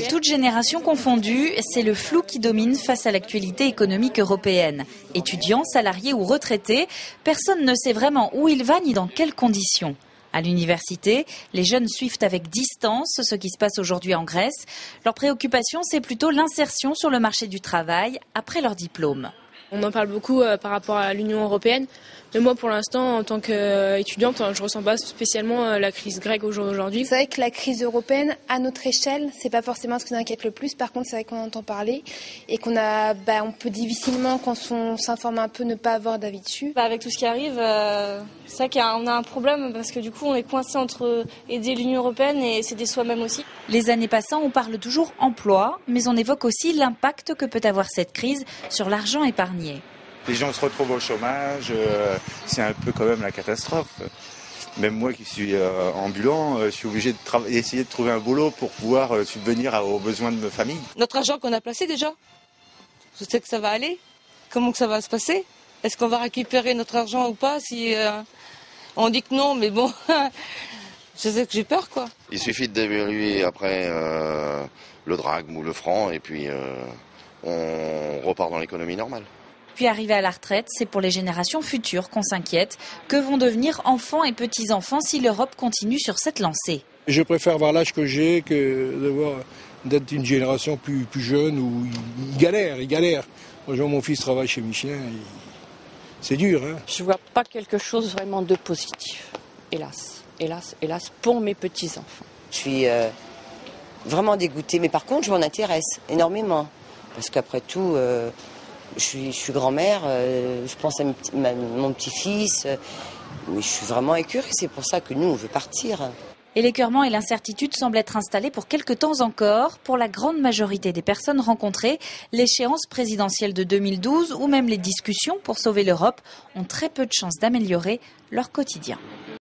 Toutes générations confondues, c'est le flou qui domine face à l'actualité économique européenne. Étudiants, salariés ou retraités, personne ne sait vraiment où il va ni dans quelles conditions. À l'université, les jeunes suivent avec distance ce qui se passe aujourd'hui en Grèce. Leur préoccupation, c'est plutôt l'insertion sur le marché du travail après leur diplôme. On en parle beaucoup par rapport à l'Union européenne. Mais moi, pour l'instant, en tant qu'étudiante, je ne ressens pas spécialement la crise grecque aujourd'hui. C'est vrai que la crise européenne, à notre échelle, c'est pas forcément ce qui nous inquiète le plus. Par contre, c'est vrai qu'on entend parler et on peut difficilement, quand on s'informe un peu, ne pas avoir d'avis dessus. Avec tout ce qui arrive, c'est vrai qu'on a un problème parce que du coup, on est coincé entre aider l'Union européenne et s'aider soi-même aussi. Les années passant, on parle toujours emploi, mais on évoque aussi l'impact que peut avoir cette crise sur l'argent épargné. Les gens se retrouvent au chômage, c'est un peu quand même la catastrophe. Même moi qui suis ambulant, je suis obligé d'essayer de trouver un boulot pour pouvoir subvenir aux besoins de ma famille. Notre argent qu'on a placé déjà, je sais que ça va aller. Comment que ça va se passer? Est-ce qu'on va récupérer notre argent ou pas? Si on dit que non, mais bon, je sais que j'ai peur, quoi. Il suffit d'évaluer après le drachme ou le franc et puis on repart dans l'économie normale. Puis arriver à la retraite, c'est pour les générations futures qu'on s'inquiète. Que vont devenir enfants et petits-enfants si l'Europe continue sur cette lancée? Je préfère avoir l'âge que j'ai que d'être une génération plus jeune où ils galèrent. Moi, mon fils travaille chez Michelin, c'est dur. Hein. Je ne vois pas quelque chose vraiment de positif, hélas, pour mes petits-enfants. Je suis vraiment dégoûtée, mais par contre, je m'en intéresse énormément. Parce qu'après tout... Je suis grand-mère, je pense à mon petit-fils, mais je suis vraiment écœurée, c'est pour ça que nous, on veut partir. Et l'écœurement et l'incertitude semblent être installés pour quelques temps encore. Pour la grande majorité des personnes rencontrées, l'échéance présidentielle de 2012 ou même les discussions pour sauver l'Europe ont très peu de chances d'améliorer leur quotidien.